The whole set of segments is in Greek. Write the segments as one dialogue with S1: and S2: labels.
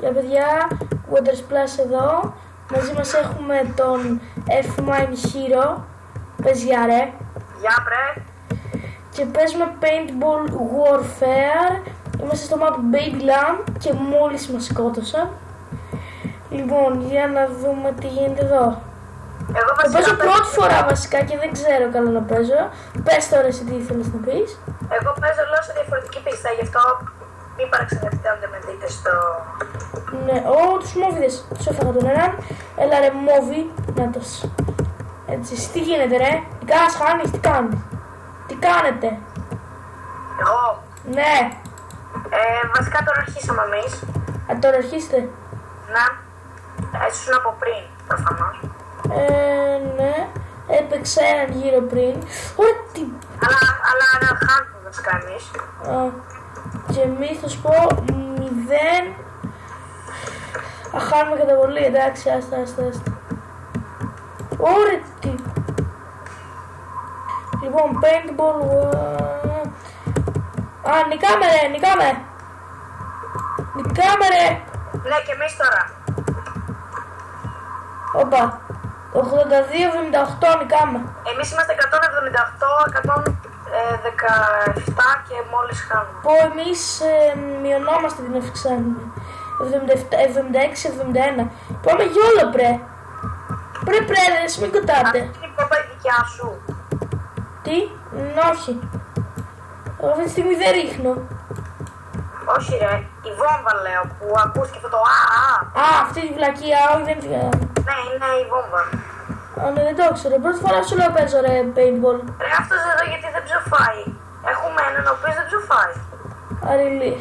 S1: Για παιδιά, Waters Plus εδώ. Μαζί μας έχουμε τον F-Mine Hero. Πες γεια ρε.
S2: Γεια πρε.
S1: Και παίζουμε Paintball Warfare. Είμαστε στο map Babyland και μόλις μας σκότωσαν. Λοιπόν, για να δούμε τι γίνεται εδώ.
S2: Εγώ
S1: παίζω πρώτη φορά βασικά και δεν ξέρω καλά να παίζω. Πες τώρα εσύ τι ήθελες να πεις.
S2: Εγώ παίζω λίγο σε διαφορετική πίστα, γι' αυτό μην παραξενευτείτε αν δεν με δείτε στο...
S1: Ναι, τους μόβιδες, τους έφαγα τον έναν. Έλα ρε μόβι, νάτος. Έτσι, εσύ τι γίνεται ρε, τι κάνεις, χάνεις, τι κάνεις. Τι κάνετε.
S2: Εγώ.
S1: Ναι.
S2: Βασικά τώρα αρχίσαμε εμείς.
S1: Τώρα αρχίστε.
S2: Ναι. Ήσουν από πριν, προφανώς.
S1: Ναι. Έπαιξε έναν γύρο πριν. Ωραία, τι...
S2: Αλλά να χάνουμε βασικά εμείς.
S1: Και εμείς θα σου πω 0. Χάνουμε καταβολή, εντάξει, άστα. Ωραία, τι... Λοιπόν, paintball... νικάμε ρε. Νικάμε ρε.
S2: Ναι, και εμείς τώρα.
S1: Όπα. 82-78 νικάμε.
S2: Εμείς είμαστε 178, 117 και μόλις χάνουμε.
S1: Πω εμείς μειωνόμαστε την ευξάνουμε. 76-71. Πάμε γιόλο πρε. Πρε, εσύ μην κοτάτε.
S2: Αυτή είναι η κόμπα η δικιά σου.
S1: Τι, όχι. Εγώ αυτή τη στιγμή δεν ρίχνω.
S2: Όχι ρε, η βόμβα λέω που ακούστηκε αυτό το
S1: Αυτή τη βλακεία, όχι δεν τη...
S2: Ναι, είναι η βόμβα.
S1: Ναι, δεν το ξέρω. Πρώτη φορά σου λέω παίζω ρε paintball.
S2: Ρε αυτός εδώ γιατί δεν ψοφάει. Έχουμε έναν ο οποίος δεν ψοφάει.
S1: Αριλή.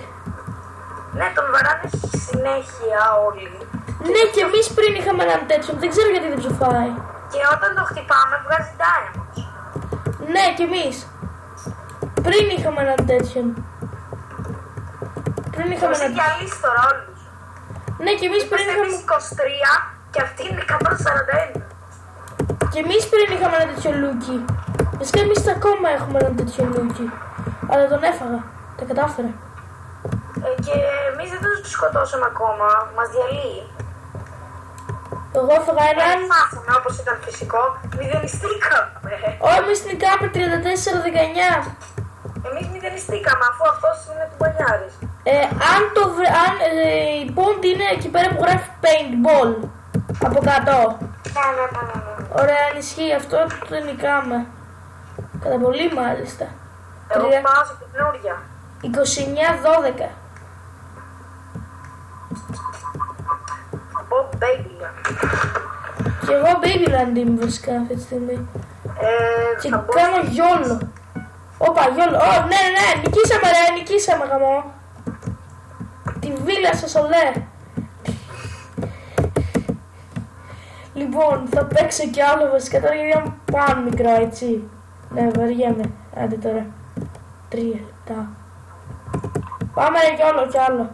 S2: Ναι, τον βαράνε συνέχεια όλοι.
S1: Ναι, και εμείς πριν είχαμε έναν τέτοιον, δεν ξέρω γιατί δεν ψοφάει.
S2: Και όταν το χτυπάμε βγάζει diamonds.
S1: Ναι, και εμείς. Πριν είχαμε έναν τέτοιον. Πριν είχαμε έναν...
S2: Είμαστε διαλύσει τώρα όλους.
S1: Ναι, και εμείς πριν είχαμε...
S2: Εμείς 23 και αυτή είναι 141.
S1: Και εμείς πριν είχαμε ένα τέτοιο λούκι. Βασικά εμείς ακόμα έχουμε ένα τέτοιο λούκι. Αλλά τον έφαγα. Τα κατάφερα.
S2: Και εμείς δεν τον σκοτώσαμε ακόμα. Μας διαλύει.
S1: Εγώ έφαγα έναν...
S2: Φάσαμε όπως ήταν φυσικό. Μηδενιστήκαμε.
S1: Εμείς νικάμε 34-19.
S2: Εμείς μηδενιστήκαμε αφού αυτός είναι του μπανιάρης.
S1: Αν η πόντι είναι εκεί πέρα που γράφει paintball. Από κάτω.
S2: Ναι.
S1: Ωραία, αν ισχύει αυτό, το νικάμε. Κατά πολύ μάλιστα.
S2: Εγώ πάω σε καινούργια.
S1: 29-12.
S2: Από Babyland.
S1: Και εγώ Babyland είμαι βασικά αυτή τη στιγμή. Και
S2: θα
S1: κάνω γιόλο. Όπα, γιόλο. Ναι, νικήσαμε γαμό. Τη βίλα σας ολέ. Λοιπόν, θα παίξω κι άλλο βασικά τώρα γιατί είμαι πάνω μικρό έτσι. Ναι, βαριέμαι. Άντε τώρα. 3 λεπτά. Πάμε ρε κι άλλο.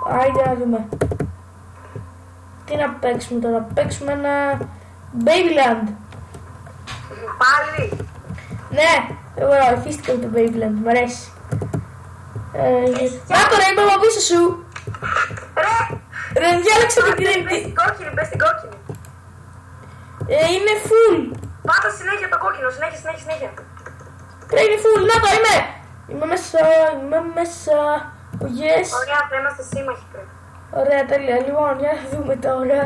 S1: Άιντε να δούμε. Τι να παίξουμε τώρα. Παίξουμε ένα Babyland.
S2: Πάλι.
S1: Ναι, εγώ αρχίστηκα με το Babyland. Μ' αρέσει. Να τώρα είμαι από πίσω σου. Ρε, διάλεξα την κρύπτη.
S2: Πες την κόκκινη.
S1: Είναι full.
S2: Πάτα συνέχεια το κόκκινο, συνέχεια.
S1: Ρε, είναι full. Να το είμαι. Είμαι μέσα. Yes.
S2: Ωραία, θα είμαστε σύμμαχοι πριν.
S1: Ωραία, τέλεια. Λοιπόν, για να δούμε τώρα.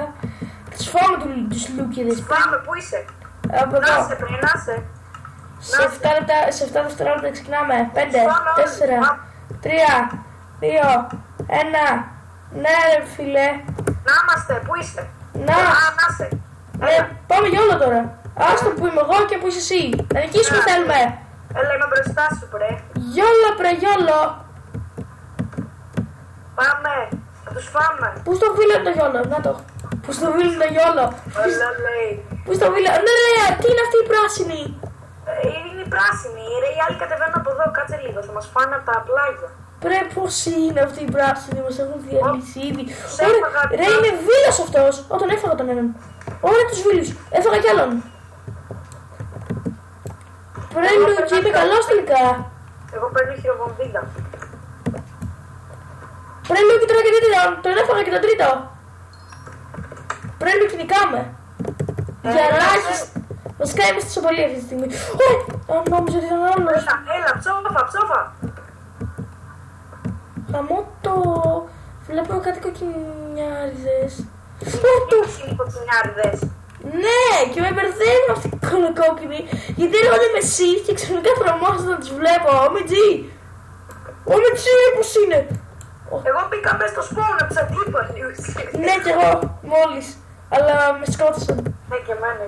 S1: Θα τους φάμε τους λούκιδες.
S2: Πάμε, πού είσαι.
S1: Από εδώ.
S2: Να είσαι.
S1: Σε 7 δευτερόλεπτα ξεκινάμε. 5, 4, 3, 2, 1. Ναι ρε φίλε.
S2: Να είμαστε, πού είσαι.
S1: Να
S2: είσαι.
S1: Ναι, πάμε γιόλο τώρα. Άστο που είμαι εγώ και που είσαι εσύ. Να νικήσουμε θέλουμε.
S2: Έλα, είμαι μπροστά σου πρε.
S1: Γιόλο.
S2: Πάμε, θα τους φάμε.
S1: Πού στο βίλο το γιόλο, να το. Πού στο βίλο το γιόλο.
S2: Έλα λέει.
S1: Πού στο βίλο, ναι ρε, τι είναι αυτή η πράσινη.
S2: Είναι η πράσινη, ρε, οι άλλοι κατεβαίνουν από εδώ, κάτσε λίγο, θα μας φάνε από τα πλάγια.
S1: Πρέπει πως είναι αυτή η πράσινη, μας έχουν διαλύσει ήδη. Ρε, είναι βίλος αυτός. Όταν έφαγα τον έναν. Ωραία τους βίλους, έφαγα κι άλλον. Πρέπει και είμαι καλός τελικά.
S2: Εγώ παίρνω χειροβομβίδα.
S1: Πρέπει λίγο και τώρα και τρίτον. Τον έφαγα και τον τρίτο. Πρέπει να νικάμε. Για ελάχιστα. Βασικά είμαστε στο πολύ αυτή τη στιγμή. Αν νόμιζα ότι ήταν άλλος.
S2: Έλα, ψόφα.
S1: Χαμό το... Βλέπω κάτι κοκκινιάριδες.
S2: Τι είναι οι κοκκινιάριδες?
S1: Ναι, και με μπερδεύουν αυτοί οι κολοκόκκινοι. Γιατί έρχονται με εσύ και ξαφνικά τρομάζω να τους βλέπω. OMG, πώς είναι.
S2: Εγώ μπήκα μέσα στο σπόνο, έψα τίποτα.
S1: Ναι, κι εγώ, μόλις. Αλλά με σκότωσαν.
S2: Ναι, και εμένα.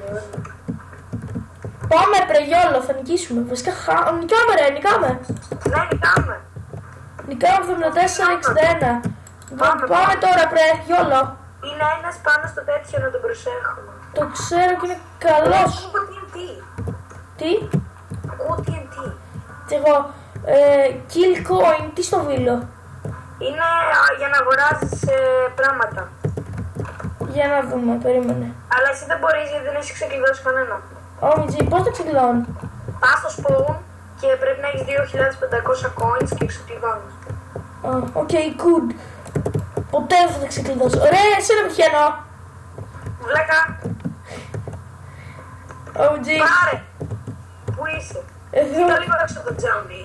S1: Πάμε πρεγιόλο, θα νικήσουμε. Βασικά, νικάμε ρε, νικάμε.
S2: Ναι, νικάμε.
S1: Νικάμε 74-61. Πάμε τώρα πρεγιόλο.
S2: Είναι ένας πάνω στο τέτοιο να τον προσέχουμε.
S1: Το ξέρω και είναι καλός.
S2: Ακούω TNT.
S1: Τι?
S2: Ακούω TNT.
S1: Και εγώ, kill coin, τι στο βίλο.
S2: Είναι για να αγοράζεις πράγματα.
S1: Για να δούμε, περίμενε.
S2: Αλλά εσύ δεν μπορείς γιατί δεν έχεις ξεκλειδώσει κανένα.
S1: OMG, πώς το ξεκλειδώνω.
S2: Πας στο spawn και πρέπει να έχεις 2.500 coins και ξεκλειδώνεις.
S1: Οκ, good. Ποτέ δεν θα τα ξεκλειδώσω. Ωραία, εσύ να πετυχαίνω.
S2: Βλάκα.
S1: OMG.
S2: Πάρε. Πού είσαι?
S1: Εδώ.
S2: Κοίτα λίγο έξω το τζάμι.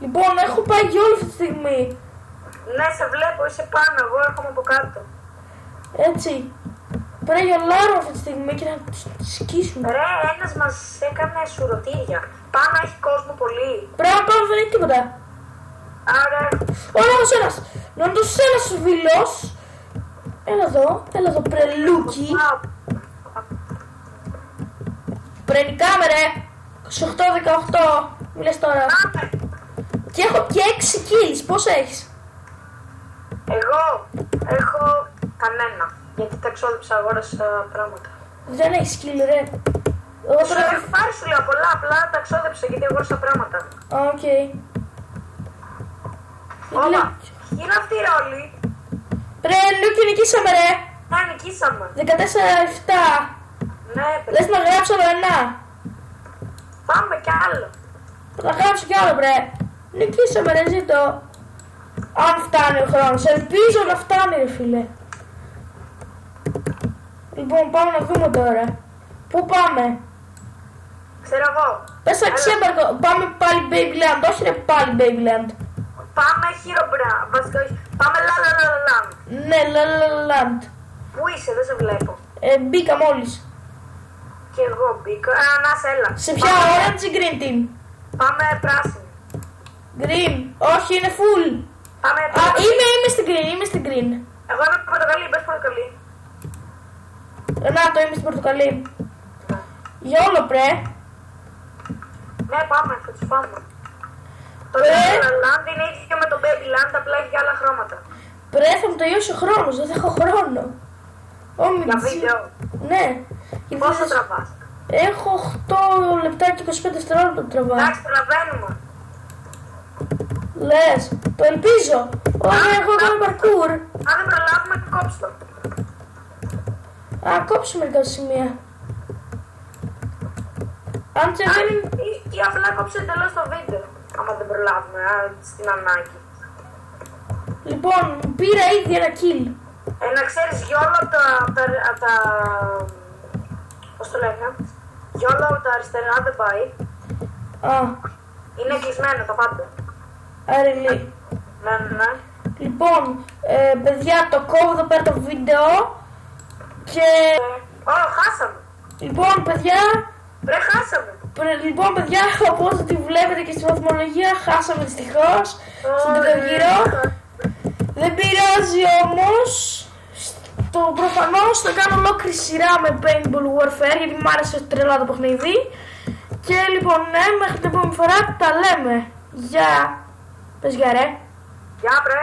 S1: Λοιπόν, έχω πάει για όλη αυτή τη στιγμή.
S2: Ναι, σε βλέπω, είσαι πάνω, εγώ έρχομαι από κάτω.
S1: Έτσι. Πρέπει να γελάρω αυτή τη στιγμή και να τους σκίσουμε.
S2: Ρε, ένας μας έκανε σουρωτήρια. Πάνω έχει κόσμο πολύ.
S1: Πρέπει να πάω, δεν έχει τίποτα.
S2: Άρα...
S1: Ωραία, ένας. Νόντος ένας βιλός. Έλα εδώ, πρελούκι. Πρενικάμε ρε. 28-18. Μιλες τώρα.
S2: Πάμε.
S1: Και έχω και 6 kills. Πώς έχεις?
S2: Εγώ έχω κανένα. Γιατί τα εξόδεψα, αγόρασα πράγματα.
S1: Δεν έχεις kill ρε. Εγώ
S2: Σου
S1: τώρα...
S2: έχω πάρει σου λέω πολλά, απλά τα εξόδεψα γιατί αγόρασα πράγματα.
S1: Οκ.
S2: Όπα, είναι αυτή η ρόλη.
S1: Πρελούκι, νικήσαμε ρε.
S2: Ναι, νικήσαμε.
S1: 14-7.
S2: Ναι,
S1: Λες να γράψω άλλο ένα.
S2: πάμε κι άλλο.
S1: Θα γράψω κι άλλο βρε. Νικήσαμε ρε, ζήτω. Αν φτάνει ο χρόνος. Ελπίζω να φτάνει ρε φίλε. Λοιπόν, πάμε να δούμε τώρα. Πού πάμε?
S2: Ξέρω εγώ.
S1: Πες στα ξέμπαρκο. Πάμε πάλι Babyland. Όχι ρε, πάλι Babyland.
S2: Πάμε Χιρομπρά. Βασικά όχι. Πάμε Λαλαλαλαλάν.
S1: Ναι, Land.
S2: Πού είσαι, δεν σε βλέπω.
S1: Μπήκα μόλις.
S2: Κι εγώ μπήκα. Να σε έλα.
S1: Σε ποια
S2: Πάμε-
S1: orange ή green team?
S2: Πάμε πράσινη.
S1: Green. Όχι, είναι full.
S2: Πάμε
S1: Α,
S2: πράσινη.
S1: είμαι στην green.
S2: Εγώ είμαι πορτοκαλί, πες πορτοκαλί.
S1: Να, το είμαι στην πορτοκαλί. Για όλο πρέ.
S2: Ναι, πάμε, θα τους πάμε. Το
S1: Ε.
S2: Land είναι ίδιο με το Babyland, απλά έχει άλλα χρώματα.
S1: Πρέ, θα μου τελειώσει ο χρόνος. Δεν θα έχω χρόνο.
S2: Για βίντεο.
S1: Ναι. Γιατί
S2: Πόσο
S1: δεν-
S2: τραβάς?
S1: Έχω 8 λεπτά και 25 δευτερόλεπτα που τραβάω.
S2: Εντάξει, προλαβαίνουμε.
S1: Λες, το ελπίζω. Όχι, έχω κάνει parkour.
S2: Αν δεν προλάβουμε, κόψτε το.
S1: Α, κόψω μερικά σημεία. Αν και δεν είναι...
S2: Ή απλά κόψε εντελώς το βίντεο. Άμα δεν προλάβουμε, στην ανάγκη.
S1: Λοιπόν, πήρα ήδη ένα kill.
S2: Να ξέρεις, γιόλο από τα... Πώς το λένε? Γιόλο από τα αριστερά δεν πάει.
S1: Α,
S2: Είναι κλεισμένα τα πάντα.
S1: αρελή.
S2: Ναι.
S1: Λοιπόν, παιδιά, το κόβω εδώ πέρα το βίντεο. Και...
S2: Χάσαμε.
S1: Λοιπόν, παιδιά...
S2: Χάσαμε.
S1: Λοιπόν, παιδιά, όπως τη βλέπετε και στη βαθμολογία, χάσαμε δυστυχώς στον τρίτο γύρο. Δεν πειράζει όμως. Προφανώς θα κάνω ολόκληρη σειρά με Paintball Warfare γιατί μου άρεσε τρελά το παιχνίδι. Και λοιπόν, ναι, μέχρι την επόμενη φορά τα λέμε. Γεια. Πες γεια ρε.
S2: Γεια, βρε.